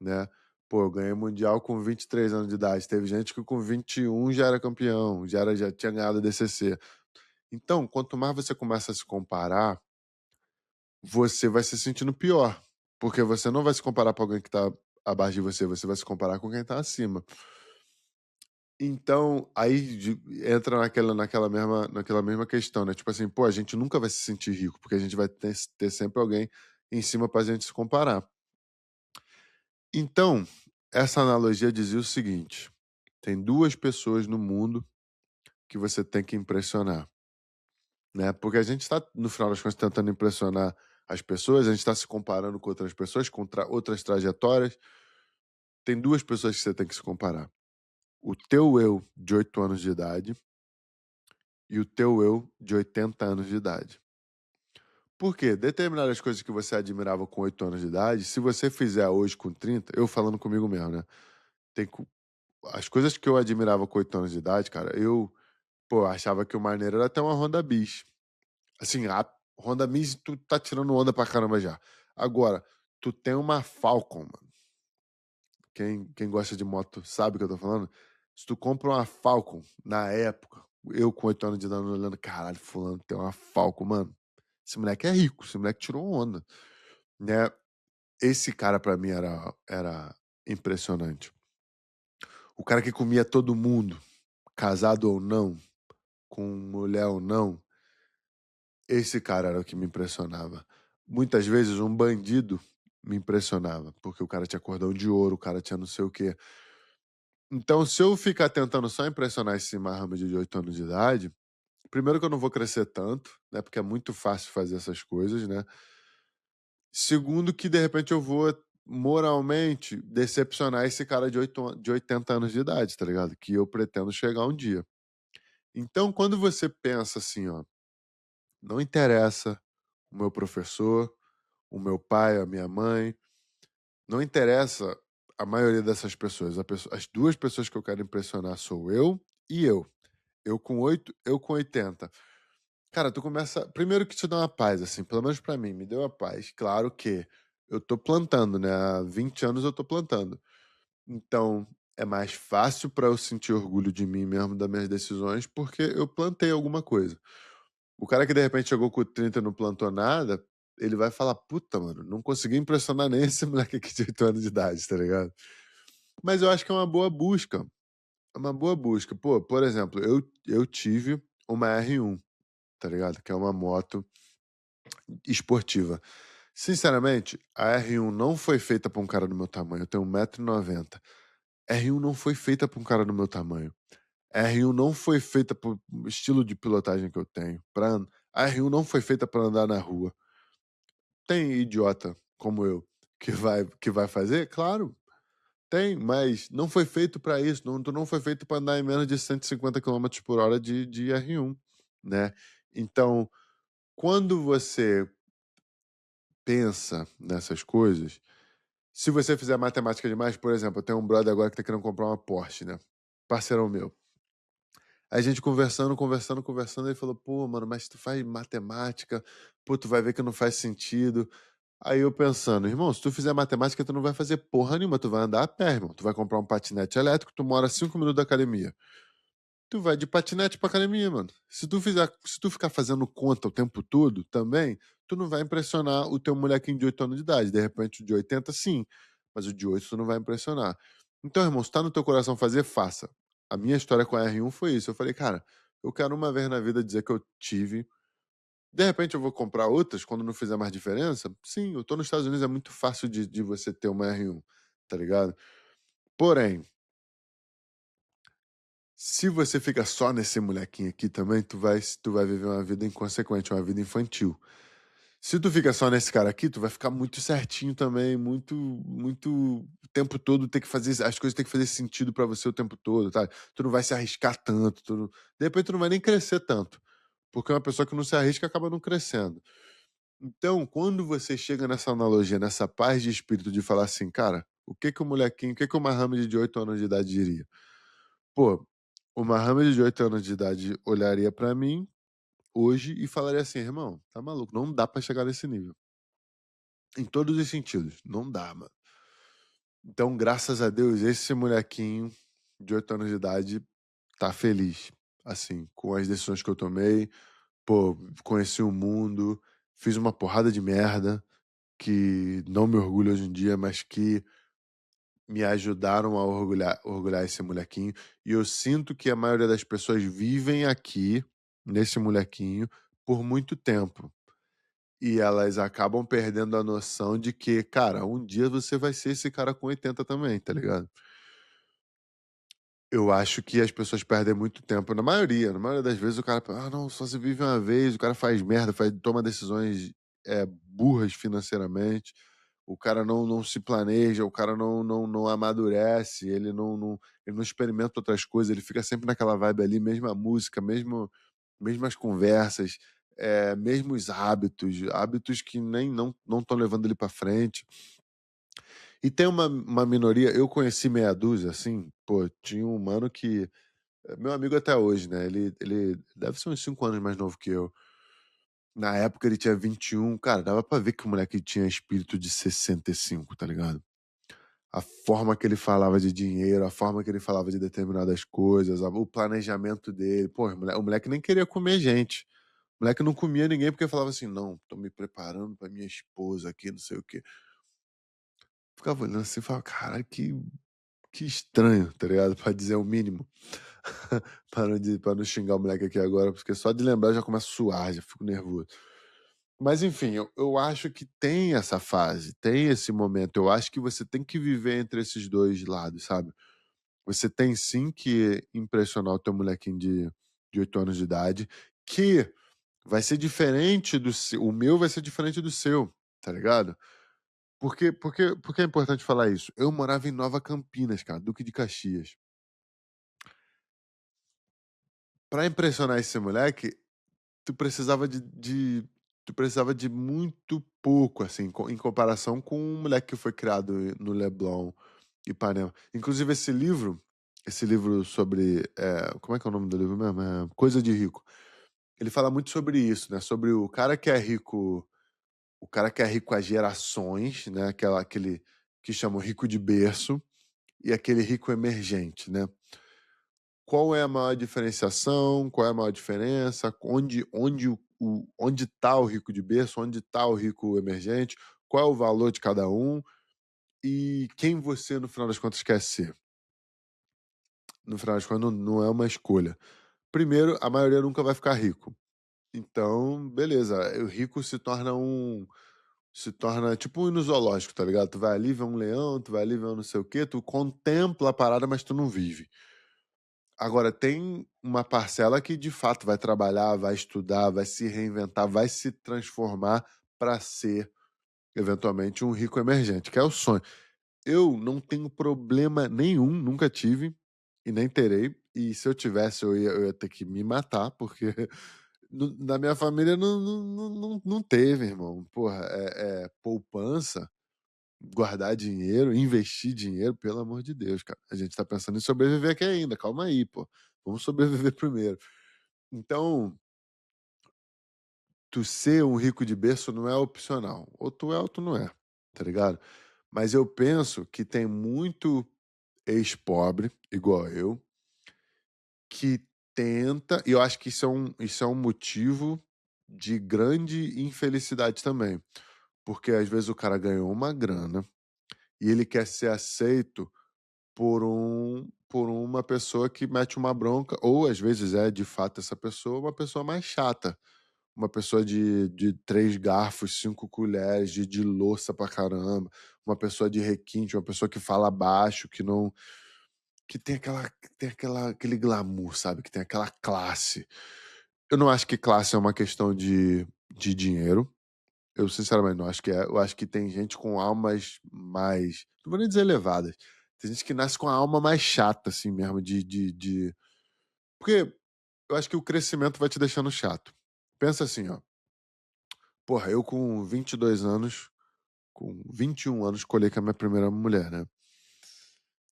né. Pô, eu ganhei mundial com 23 anos de idade, teve gente que com 21 já era campeão, já tinha ganhado a DCC. Então, quanto mais você começa a se comparar, você vai se sentindo pior, porque você não vai se comparar com alguém que tá abaixo de você, você vai se comparar com quem tá acima. Então, aí entra naquela mesma questão, né, tipo assim, pô, a gente nunca vai se sentir rico, porque a gente vai ter sempre alguém em cima pra gente se comparar. Então, essa analogia dizia o seguinte: tem 2 pessoas no mundo que você tem que impressionar, né, porque a gente tá, no final das contas, tentando impressionar as pessoas, a gente tá se comparando com outras pessoas, com outras trajetórias. Tem 2 pessoas que você tem que se comparar: o teu eu de 8 anos de idade e o teu eu de 80 anos de idade. Por quê? Determinadas coisas que você admirava com 8 anos de idade, se você fizer hoje com 30, eu falando comigo mesmo, né, tem co as coisas que eu admirava com 8 anos de idade, cara, pô, achava que o maneiro era ter uma Honda Bis. Assim, a Honda Bis tu tá tirando onda pra caramba já. Agora, tu tem uma Falcon, mano. Quem gosta de moto sabe o que eu tô falando. Se tu compra uma Falcon, na época, eu com 8 anos de idade olhando: "Caralho, fulano tem uma Falcon, mano. Esse moleque é rico, esse moleque tirou onda", né. Esse cara pra mim era impressionante. O cara que comia todo mundo, casado ou não, com mulher ou não, esse cara era o que me impressionava. Muitas vezes um bandido me impressionava, porque o cara tinha cordão de ouro, o cara tinha não sei o quê. Então, se eu ficar tentando só impressionar esse marramo de 8 anos de idade, primeiro que eu não vou crescer tanto, né, porque é muito fácil fazer essas coisas, né. Segundo que de repente eu vou moralmente decepcionar esse cara de 80 anos de idade, tá ligado, que eu pretendo chegar um dia. Então quando você pensa assim, ó, não interessa o meu professor, o meu pai, a minha mãe, não interessa a maioria dessas pessoas, as 2 pessoas que eu quero impressionar sou eu e eu. Eu com 8, eu com 80. Cara, tu começa primeiro que te dá uma paz, assim, pelo menos pra mim, me deu uma paz. Claro que eu tô plantando, né, há 20 anos eu tô plantando. Então, é mais fácil pra eu sentir orgulho de mim mesmo, das minhas decisões, porque eu plantei alguma coisa. O cara que de repente chegou com 30 e não plantou nada, ele vai falar: "Puta, mano, não consegui impressionar nem esse moleque aqui de 8 anos de idade", tá ligado. Mas eu acho que é uma boa busca, é uma boa busca. Pô, por exemplo, eu tive uma R1, tá ligado, que é uma moto esportiva. Sinceramente, a R1 não foi feita pra um cara do meu tamanho, eu tenho 1,90 m. R1 não foi feita pra um cara do meu tamanho. R1 não foi feita para o estilo de pilotagem que eu tenho, a R1 não foi feita pra andar na rua. Tem idiota como eu que vai fazer? Claro, tem, mas não foi feito pra isso, tu não foi feito pra andar em menos de 150 quilômetros por hora de R1, né. Então quando você pensa nessas coisas, se você fizer matemática demais, por exemplo, eu tenho um brother agora que tá querendo comprar uma Porsche, né? Parceirão meu. Aí a gente conversando, ele falou: "Pô, mano, mas tu faz matemática, pô, tu vai ver que não faz sentido". Aí eu pensando: "Irmão, se tu fizer matemática, tu não vai fazer porra nenhuma, tu vai andar a pé, irmão. Tu vai comprar um patinete elétrico, tu mora 5 minutos da academia. Tu vai de patinete pra academia, mano. Se tu ficar fazendo conta o tempo todo também, tu não vai impressionar o teu molequinho de 8 anos de idade. De repente, o de 80, sim, mas o de 8 tu não vai impressionar. Então, irmão, se tá no teu coração fazer, faça. A minha história com a R1 foi isso. Eu falei, cara, eu quero uma vez na vida dizer que eu tive. De repente eu vou comprar outras quando não fizer mais diferença? Sim, eu tô nos Estados Unidos, é muito fácil de você ter uma R1, tá ligado? Porém, se você fica só nesse molequinho aqui também, tu vai viver uma vida inconsequente, uma vida infantil. Se tu fica só nesse cara aqui, tu vai ficar muito certinho também, muito o tempo todo ter que fazer as coisas têm que fazer sentido pra você o tempo todo, tá? Tu não vai se arriscar tanto, de repente tu não vai nem crescer tanto, porque uma pessoa que não se arrisca acaba não crescendo. Então, quando você chega nessa analogia, nessa paz de espírito de falar assim, cara, o que que o Mohamed de 8 anos de idade diria? Pô, o Mohamed de 8 anos de idade olharia pra mim hoje e falaria assim: "Irmão, tá maluco, não dá pra chegar nesse nível". Em todos os sentidos, não dá, mano. Então, graças a Deus, esse molequinho de 8 anos de idade tá feliz, assim, com as decisões que eu tomei. Pô, conheci o mundo, fiz uma porrada de merda que não me orgulho hoje em dia, mas que me ajudaram a orgulhar esse molequinho. E eu sinto que a maioria das pessoas vivem aqui, nesse molequinho, por muito tempo. E elas acabam perdendo a noção de que, cara, um dia você vai ser esse cara com 80 também, tá ligado? Eu acho que as pessoas perdem muito tempo, na maioria das vezes o cara, ah, não, só se vive uma vez, o cara faz merda, toma decisões burras financeiramente, o cara não se planeja, o cara não amadurece, ele não experimenta outras coisas, ele fica sempre naquela vibe ali, mesma música, mesmas conversas, mesmos hábitos que nem não estão levando ele para frente. E tem uma minoria, eu conheci meia dúzia, assim, pô, tinha um mano que é meu amigo até hoje, né? Ele deve ser uns 5 anos mais novo que eu. Na época ele tinha 21, cara, dava pra ver que o moleque tinha espírito de 65, tá ligado? A forma que ele falava de dinheiro, a forma que ele falava de determinadas coisas, o planejamento dele. Pô, o moleque nem queria comer gente. O moleque não comia ninguém porque falava assim: não, tô me preparando pra minha esposa aqui, não sei o quê. Ficava olhando assim e falava, caralho, que estranho, tá ligado? Pra dizer o mínimo. Pra não xingar o moleque aqui agora, porque só de lembrar eu já começo a suar, já fico nervoso. Mas enfim, eu acho que tem essa fase, tem esse momento. Eu acho que você tem que viver entre esses dois lados, sabe? Você tem sim que impressionar o teu molequinho de 8 anos de idade, que vai ser diferente do seu. O meu vai ser diferente do seu, tá ligado? Porque é importante falar isso? Eu morava em Nova Campinas, cara, Duque de Caxias. Pra impressionar esse moleque, tu precisava de muito pouco, assim, em comparação com um moleque que foi criado no Leblon, Ipanema. Inclusive esse livro sobre, como é que é o nome do livro mesmo? Coisa de Rico. Ele fala muito sobre isso, né? Sobre o cara que é rico às gerações, né? Aquele que chamam rico de berço e aquele rico emergente, né? Qual é a maior diferenciação? Qual é a maior diferença? Onde está o rico de berço? Onde está o rico emergente? Qual é o valor de cada um? E quem você, no final das contas, quer ser? No final das contas, não é uma escolha. Primeiro, a maioria nunca vai ficar rico. Então, beleza, o rico se torna tipo um no zoológico, tá ligado? Tu vai ali ver um leão, tu vai ali ver um não sei o quê, tu contempla a parada, mas tu não vive. Agora, tem uma parcela que de fato vai trabalhar, vai estudar, vai se reinventar, vai se transformar para ser, eventualmente, um rico emergente, que é o sonho. Eu não tenho problema nenhum, nunca tive e nem terei. E se eu tivesse, eu ia ter que me matar, porque na minha família não teve, irmão. Porra, poupança, guardar dinheiro, investir dinheiro, pelo amor de Deus, cara. A gente tá pensando em sobreviver aqui ainda, calma aí, pô. Vamos sobreviver primeiro. Então, tu ser um rico de berço não é opcional. Ou tu é ou tu não é, tá ligado? Mas eu penso que tem muito ex-pobre, igual eu, que tenta, e eu acho que isso é um motivo de grande infelicidade também. Porque às vezes o cara ganhou uma grana e ele quer ser aceito por uma pessoa que mete uma bronca, ou às vezes é de fato essa pessoa uma pessoa mais chata. Uma pessoa de 3 garfos, 5 colheres, de louça pra caramba, uma pessoa de requinte, uma pessoa que fala baixo, que tem aquele glamour, sabe? Que tem aquela classe. Eu não acho que classe é uma questão de dinheiro. Eu sinceramente não acho que é. Eu acho que tem gente com almas mais, não vou nem dizer elevadas. Tem gente que nasce com a alma mais chata, assim mesmo, porque eu acho que o crescimento vai te deixando chato. Pensa assim, ó. Porra, eu com 22 anos, com 21 anos, colhei com a minha primeira mulher, né?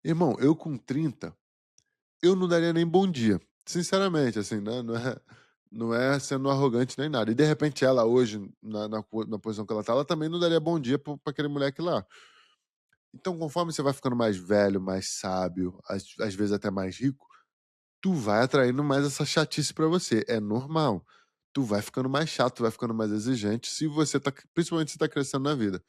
Irmão, eu com 30, eu não daria nem bom dia. Sinceramente, assim, né? Não é sendo arrogante nem nada. E de repente ela hoje, na posição que ela também não daria bom dia pra aquele moleque lá. Então, conforme você vai ficando mais velho, mais sábio, às vezes até mais rico, tu vai atraindo mais essa chatice pra você. É normal. Tu vai ficando mais chato, tu vai ficando mais exigente, se você tá, principalmente se tá crescendo na vida.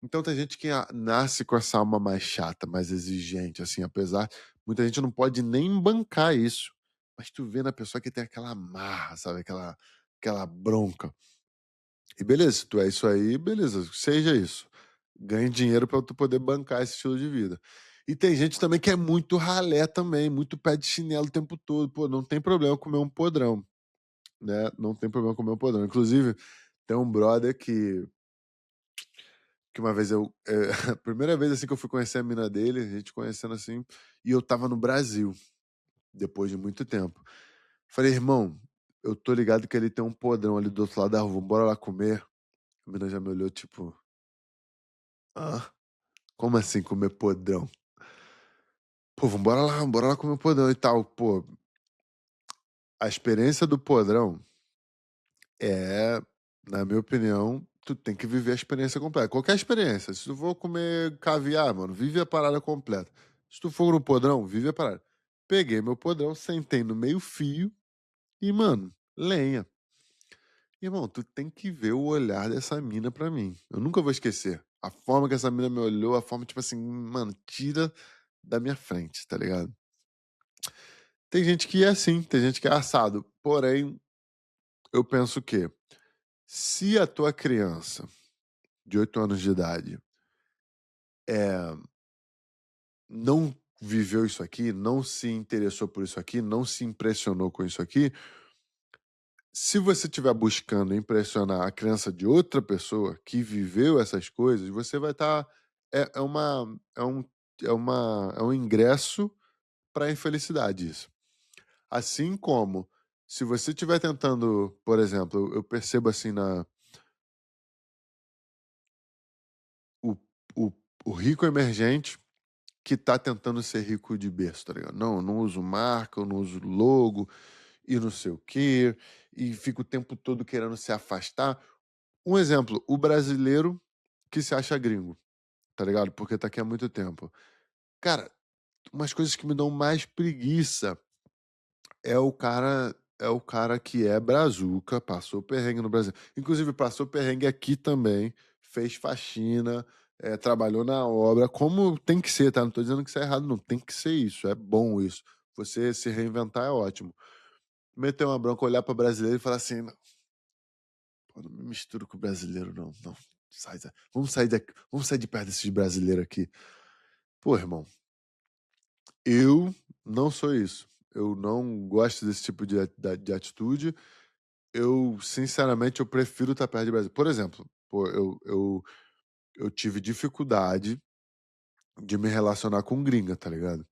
Então tem gente que nasce com essa alma mais chata, mais exigente, assim, apesar, muita gente não pode nem bancar isso. Mas tu vê na pessoa que tem aquela marra, sabe? Aquela bronca. E beleza, se tu é isso aí, beleza, seja isso. Ganhe dinheiro pra tu poder bancar esse estilo de vida. E tem gente também que é muito ralé também, muito pé de chinelo o tempo todo. Pô, não tem problema comer um podrão, né? Não tem problema comer um podrão. Inclusive, tem um brother que uma vez a primeira vez assim que eu fui conhecer a mina dele, a gente conhecendo assim, e eu tava no Brasil, depois de muito tempo. Falei, irmão, eu tô ligado que ele tem um podrão ali do outro lado da rua, bora lá comer. A mina já me olhou, tipo, ah, como assim comer podrão? Pô, bora lá comer podrão e tal. Pô, a experiência do podrão é, na minha opinião, tu tem que viver a experiência completa. Qualquer experiência. Se tu for comer caviar, mano, vive a parada completa. Se tu for no podrão, vive a parada. Peguei meu podrão, sentei no meio fio e, mano, lenha. Irmão, tu tem que ver o olhar dessa mina pra mim. Eu nunca vou esquecer. A forma que essa mina me olhou, a forma, tipo assim, mano, tira da minha frente, tá ligado? Tem gente que é assim, tem gente que é assado. Porém, eu penso que se a tua criança de 8 anos de idade é, não viveu isso aqui, não se interessou por isso aqui, não se impressionou com isso aqui, se você estiver buscando impressionar a criança de outra pessoa que viveu essas coisas, você vai estar. É um ingresso para a infelicidade isso. Assim como se você estiver tentando, por exemplo, eu percebo assim o, o, o rico emergente que tá tentando ser rico de berço, tá ligado? Não, eu não uso marca, eu não uso logo e não sei o quê, e fica o tempo todo querendo se afastar. Um exemplo, o brasileiro que se acha gringo, tá ligado? Porque tá aqui há muito tempo. Cara, umas coisas que me dão mais preguiça é o cara que é brazuca, passou perrengue no Brasil. Inclusive, passou perrengue aqui também, fez faxina, trabalhou na obra, como tem que ser, tá? Não tô dizendo que isso é errado, não. Tem que ser isso, é bom isso. Você se reinventar é ótimo. Meter uma bronca, olhar para brasileiro e falar assim: "Não, pô, não me misturo com o brasileiro, não. Não. Vamos sair de perto desses brasileiros aqui. Pô, irmão, eu não sou isso. Eu não gosto desse tipo de atitude. Eu, sinceramente, eu prefiro estar perto de Brasil. Por exemplo, pô, eu tive dificuldade de me relacionar com gringa, tá ligado?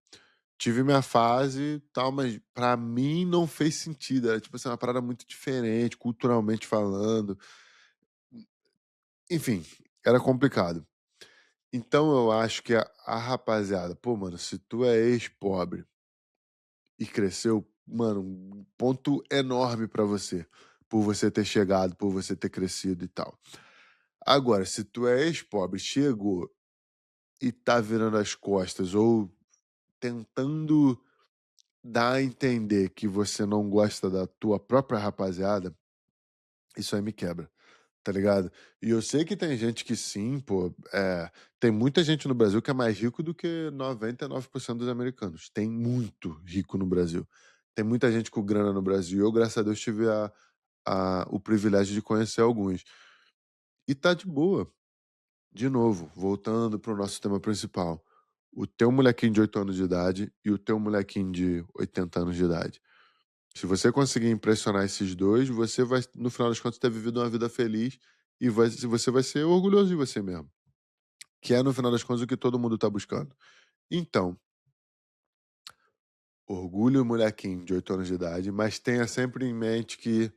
tive minha fase e tal, mas pra mim não fez sentido, era tipo assim, uma parada muito diferente, culturalmente falando. Enfim, era complicado. Então eu acho que a rapaziada, pô, mano, se tu é ex-pobre e cresceu, mano, um ponto enorme pra você, por você ter chegado, por você ter crescido e tal. Agora, se tu é ex-pobre, chegou e tá virando as costas ou tentando dar a entender que você não gosta da tua própria rapaziada, isso aí me quebra, tá ligado? E eu sei que tem gente que sim, pô, tem muita gente no Brasil que é mais rico do que 99% dos americanos. Tem muito rico no Brasil. Tem muita gente com grana no Brasil. Eu, graças a Deus, tive o privilégio de conhecer alguns. E tá de boa. De novo, voltando pro nosso tema principal. O teu molequinho de 8 anos de idade e o teu molequinho de 80 anos de idade. Se você conseguir impressionar esses dois, você vai, no final das contas, ter vivido uma vida feliz e você vai ser orgulhoso de você mesmo. Que é, no final das contas, o que todo mundo tá buscando. Então, orgulhe o molequinho de 8 anos de idade, mas tenha sempre em mente que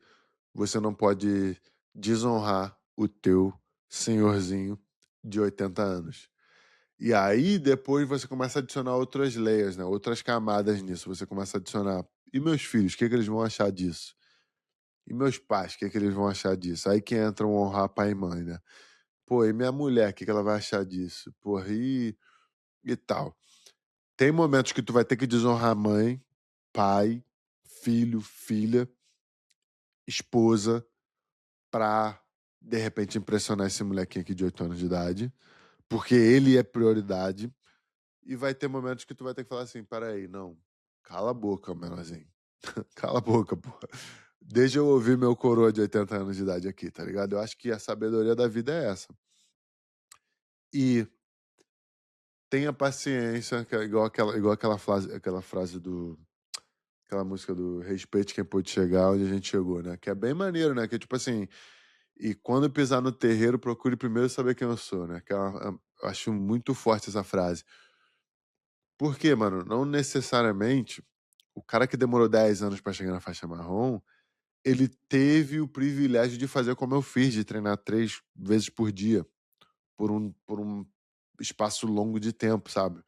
você não pode desonrar o teu senhorzinho de 80 anos. E aí, depois você começa a adicionar outras layers, né? Outras camadas nisso. Você começa a adicionar. E meus filhos, o que, que eles vão achar disso? E meus pais, o que, que eles vão achar disso? Aí que entra um honrar pai e mãe, né? Pô, e minha mulher, o que, que ela vai achar disso? Porra, e tal. Tem momentos que tu vai ter que desonrar mãe, pai, filho, filha, esposa, pra, de repente, impressionar esse molequinho aqui de 8 anos de idade. Porque ele é prioridade. E vai ter momentos que tu vai ter que falar assim: peraí, não, cala a boca, menorzinho. Cala a boca, pô. Deixa eu ouvir meu coroa de 80 anos de idade aqui, tá ligado? Eu acho que a sabedoria da vida é essa. E tenha paciência, que é igual aquela frase aquela música do Respeite Quem Pôde Chegar onde a gente chegou, né? Que é bem maneiro, né? Que é tipo assim, e quando pisar no terreiro, procure primeiro saber quem eu sou, né? Eu acho muito forte essa frase. Por quê, mano? Não necessariamente o cara que demorou 10 anos pra chegar na faixa marrom, ele teve o privilégio de fazer como eu fiz, de treinar 3 vezes por dia, por um espaço longo de tempo, sabe?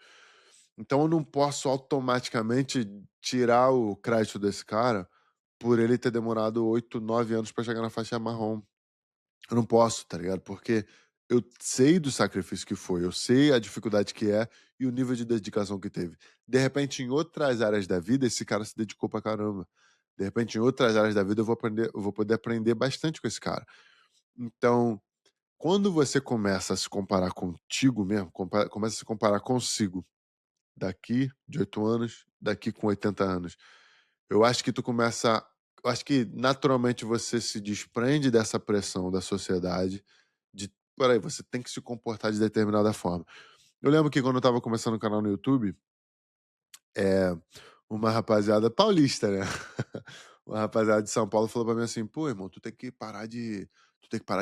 Então eu não posso automaticamente tirar o crédito desse cara por ele ter demorado 8, 9 anos pra chegar na faixa marrom. Eu não posso, tá ligado? Porque eu sei do sacrifício que foi, eu sei a dificuldade que é e o nível de dedicação que teve. De repente, em outras áreas da vida, esse cara se dedicou pra caramba. De repente, em outras áreas da vida, eu vou poder aprender bastante com esse cara. Então, quando você começa a se comparar contigo mesmo, começa a se comparar consigo, daqui de 8 anos, daqui com 80 anos, eu acho que tu começa. Eu acho que naturalmente você se desprende dessa pressão da sociedade de, peraí, você tem que se comportar de determinada forma. Eu lembro que quando eu tava começando o canal no YouTube, é, uma rapaziada paulista, né? Uma rapaziada de São Paulo falou pra mim assim, pô, irmão, tu tem que parar de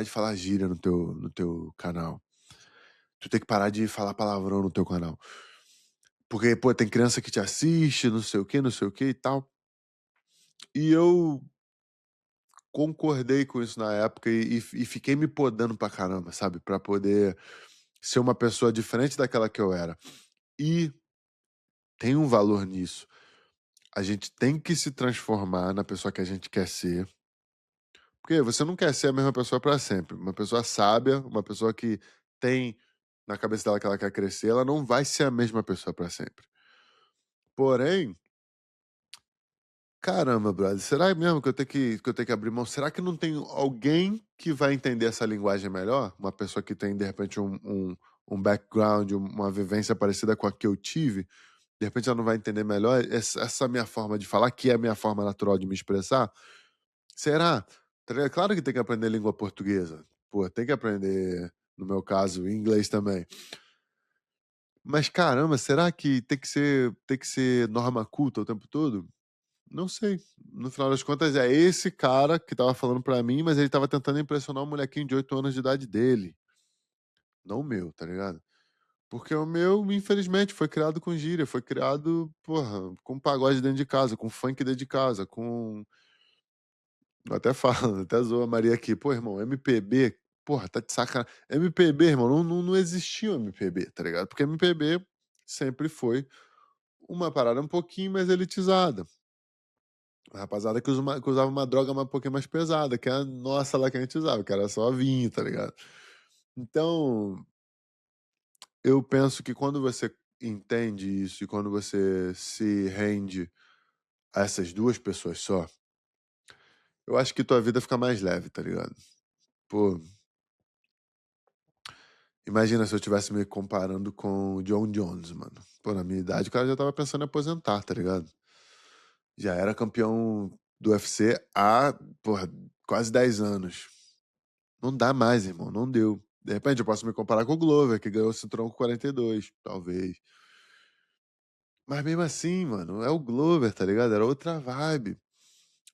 falar gíria no teu canal. Tu tem que parar de falar palavrão no teu canal. Porque, pô, tem criança que te assiste, não sei o que e tal. E eu concordei com isso na época e fiquei me podando pra caramba, sabe? Pra poder ser uma pessoa diferente daquela que eu era. E tem um valor nisso. A gente tem que se transformar na pessoa que a gente quer ser. Porque você não quer ser a mesma pessoa pra sempre. Uma pessoa sábia, uma pessoa que tem na cabeça dela que ela quer crescer, ela não vai ser a mesma pessoa pra sempre. Porém, caramba, brother, será mesmo que eu tenho que abrir mão? Será que não tem alguém que vai entender essa linguagem melhor? Uma pessoa que tem, de repente, um background, uma vivência parecida com a que eu tive? De repente ela não vai entender melhor essa minha forma de falar, que é a minha forma natural de me expressar? Será? Tá ligado? Claro que tem que aprender língua portuguesa. Pô, tem que aprender, no meu caso, inglês também. Mas caramba, será que tem que ser norma culta o tempo todo? Não sei. No final das contas, é esse cara que tava falando pra mim, mas ele tava tentando impressionar o molequinho de 8 anos de idade dele. Não o meu, tá ligado? Porque o meu, infelizmente, foi criado com gíria, foi criado, porra, com pagode dentro de casa, com funk dentro de casa, com eu até falo, até zoa a Maria aqui: "Pô, irmão, MPB, porra, tá de sacanagem". MPB, irmão, não existia o MPB, tá ligado? Porque MPB sempre foi uma parada um pouquinho mais elitizada. A rapaziada que usava uma droga um pouquinho mais pesada, que é a nossa lá que a gente usava, que era só vinho, tá ligado? Então, eu penso que quando você entende isso e quando você se rende a essas 2 pessoas só, eu acho que tua vida fica mais leve, tá ligado? Pô, imagina se eu estivesse me comparando com o John Jones, mano. Pô, na minha idade o cara já estava pensando em aposentar, tá ligado? Já era campeão do UFC há, porra, quase 10 anos. Não dá mais, irmão, não deu. De repente eu posso me comparar com o Glover, que ganhou o cinturão com 42, talvez. Mas mesmo assim, mano, é o Glover, tá ligado? Era outra vibe.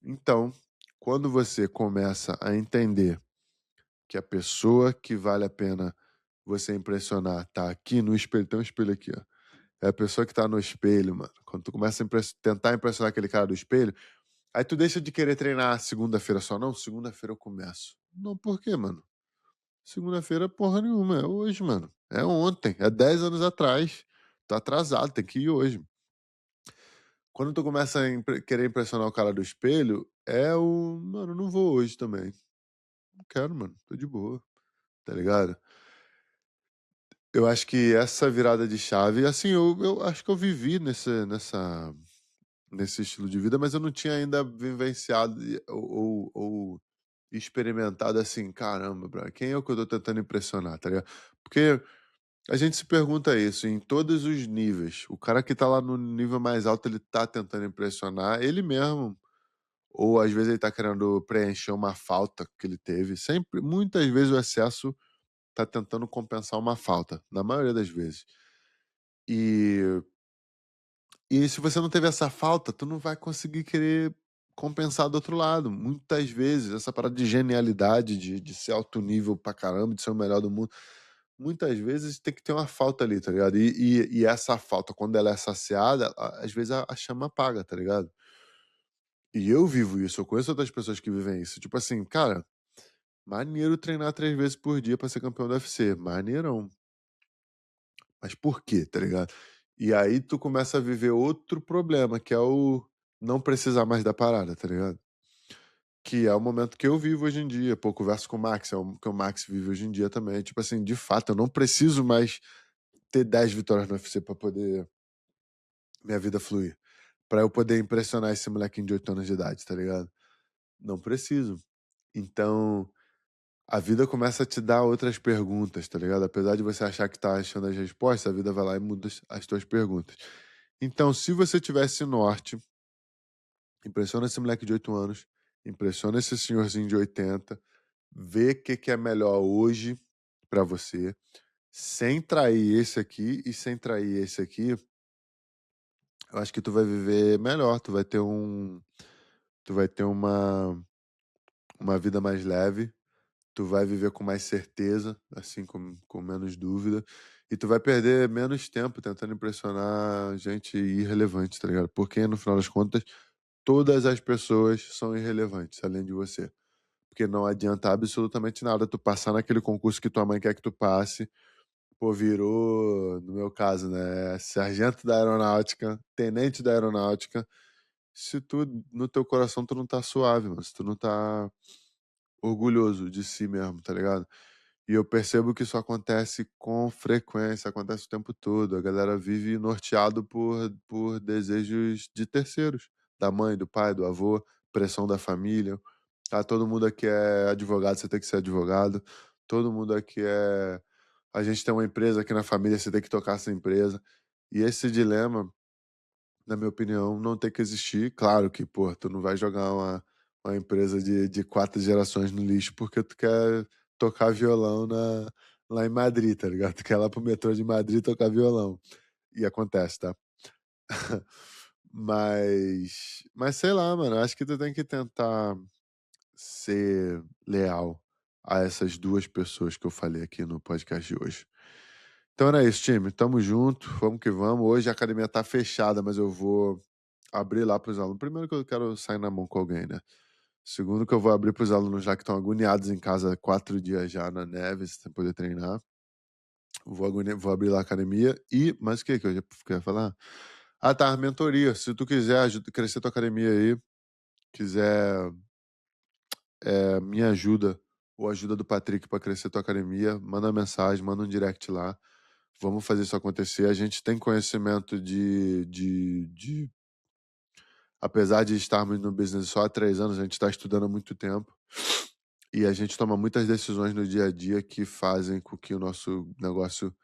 Então, quando você começa a entender que a pessoa que vale a pena você impressionar tá aqui no espelho, tem um espelho aqui, ó. É a pessoa que tá no espelho, mano. Quando tu começa a tentar impressionar aquele cara do espelho, aí tu deixa de querer treinar segunda-feira só. Não, segunda-feira eu começo. Não, por quê, mano? Segunda-feira porra nenhuma, é hoje, mano. É ontem, é 10 anos atrás. Tá atrasado, tem que ir hoje. Quando tu começa a querer impressionar o cara do espelho, é o. Mano, não vou hoje também. Não quero, mano. Tô de boa, tá ligado? Eu acho que essa virada de chave, assim, eu acho que eu vivi nesse estilo de vida, mas eu não tinha ainda vivenciado ou experimentado assim, caramba, bro, quem é o que eu tô tentando impressionar, tá ligado? Porque a gente se pergunta isso em todos os níveis. O cara que tá lá no nível mais alto, ele tá tentando impressionar ele mesmo. Ou às vezes ele tá querendo preencher uma falta que ele teve. Sempre, muitas vezes o excesso tá tentando compensar uma falta, na maioria das vezes. E, e se você não teve essa falta, tu não vai conseguir querer compensar do outro lado. Muitas vezes, essa parada de genialidade, de ser alto nível pra caramba, de ser o melhor do mundo, muitas vezes tem que ter uma falta ali, tá ligado? E essa falta, quando ela é saciada, às vezes a chama apaga, tá ligado? E eu vivo isso, eu conheço outras pessoas que vivem isso. Tipo assim, cara, maneiro treinar 3 vezes por dia pra ser campeão do UFC, maneirão. Mas por quê, tá ligado? E aí tu começa a viver outro problema, que é o não precisar mais da parada, tá ligado? Que é o momento que eu vivo hoje em dia. Pô, converso com o Max, é o que o Max vive hoje em dia também. Tipo assim, de fato, eu não preciso mais ter 10 vitórias no UFC pra poder minha vida fluir. Pra eu poder impressionar esse molequinho de 8 anos de idade, tá ligado? Não preciso. Então, a vida começa a te dar outras perguntas, tá ligado? Apesar de você achar que tá achando as respostas, a vida vai lá e muda as tuas perguntas. Então, se você tivesse norte, impressiona esse moleque de 8 anos, impressiona esse senhorzinho de 80, vê o que, que é melhor hoje pra você, sem trair esse aqui e sem trair esse aqui, eu acho que tu vai viver melhor, tu vai ter uma vida mais leve, tu vai viver com mais certeza, assim, com menos dúvida, e tu vai perder menos tempo tentando impressionar gente irrelevante, tá ligado? Porque no final das contas, todas as pessoas são irrelevantes, além de você. Porque não adianta absolutamente nada tu passar naquele concurso que tua mãe quer que tu passe, pô, virou, no meu caso, né, sargento da aeronáutica, tenente da aeronáutica, se tu, no teu coração, tu não tá suave, mano, se tu não tá orgulhoso de si mesmo, tá ligado? E eu percebo que isso acontece com frequência, acontece o tempo todo. A galera vive norteado por desejos de terceiros, da mãe, do pai, do avô, pressão da família. Ah, todo mundo aqui é advogado, você tem que ser advogado. Todo mundo aqui é. A gente tem uma empresa aqui na família, você tem que tocar essa empresa. E esse dilema, na minha opinião, não tem que existir. Claro que, pô, tu não vai jogar uma empresa de 4 gerações no lixo porque tu quer tocar violão lá em Madrid, tá ligado? Tu quer ir lá pro metrô de Madrid tocar violão. E acontece, tá? Mas sei lá, mano, acho que tu tem que tentar ser leal a essas 2 pessoas que eu falei aqui no podcast de hoje. Então era isso, time. Tamo junto, vamos que vamos. Hoje a academia tá fechada, mas eu vou abrir lá pros alunos. Primeiro que eu quero sair na mão com alguém, né? Segundo que eu vou abrir pros alunos já que estão agoniados em casa 4 dias já na neve, sem poder treinar. Vou abrir lá a academia e... Mas o que eu ia falar? Ah, tá, mentoria. Se tu quiser crescer tua academia aí, quiser minha ajuda ou a ajuda do Patrick para crescer tua academia, manda uma mensagem, manda um direct lá. Vamos fazer isso acontecer. A gente tem conhecimento apesar de estarmos no business só há 3 anos, a gente está estudando há muito tempo. E a gente toma muitas decisões no dia a dia que fazem com que o nosso negócio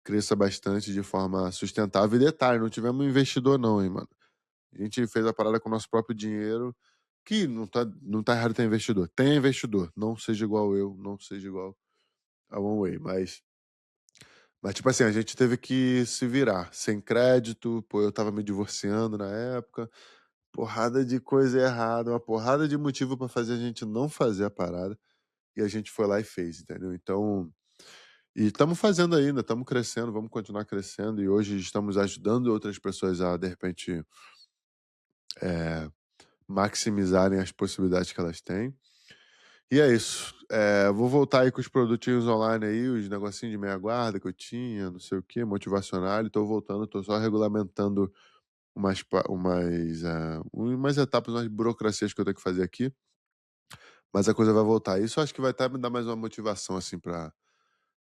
cresça bastante de forma sustentável. E detalhe, não tivemos um investidor não, hein, mano. A gente fez a parada com o nosso próprio dinheiro, que não tá errado ter investidor. Tem investidor, não seja igual eu, não seja igual a One Way, mas tipo assim, a gente teve que se virar, sem crédito, pô, eu tava me divorciando na época, porrada de coisa errada, uma porrada de motivo pra fazer a gente não fazer a parada, e a gente foi lá e fez, entendeu? Então, e estamos fazendo ainda, estamos crescendo, vamos continuar crescendo, e hoje estamos ajudando outras pessoas a, de repente, maximizarem as possibilidades que elas têm. E é isso. Vou voltar aí com os produtinhos online aí, os negocinhos de meia guarda que eu tinha, não sei o que, motivacional. Estou voltando, estou só regulamentando umas etapas, umas burocracias que eu tenho que fazer aqui. Mas a coisa vai voltar. Isso eu acho que vai até me dar mais uma motivação, assim, pra.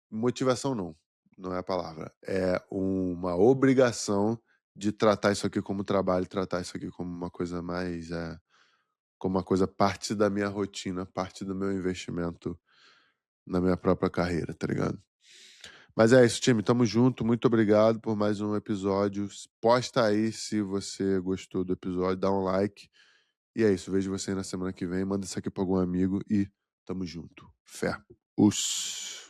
Motivação não é a palavra. É uma obrigação de tratar isso aqui como trabalho, tratar isso aqui como uma coisa mais. Como uma coisa parte da minha rotina, parte do meu investimento na minha própria carreira, tá ligado? Mas é isso, time. Tamo junto. Muito obrigado por mais um episódio. Posta aí se você gostou do episódio, dá um like. E é isso. Vejo você aí na semana que vem. Manda isso aqui pra algum amigo e tamo junto. Fé. Us.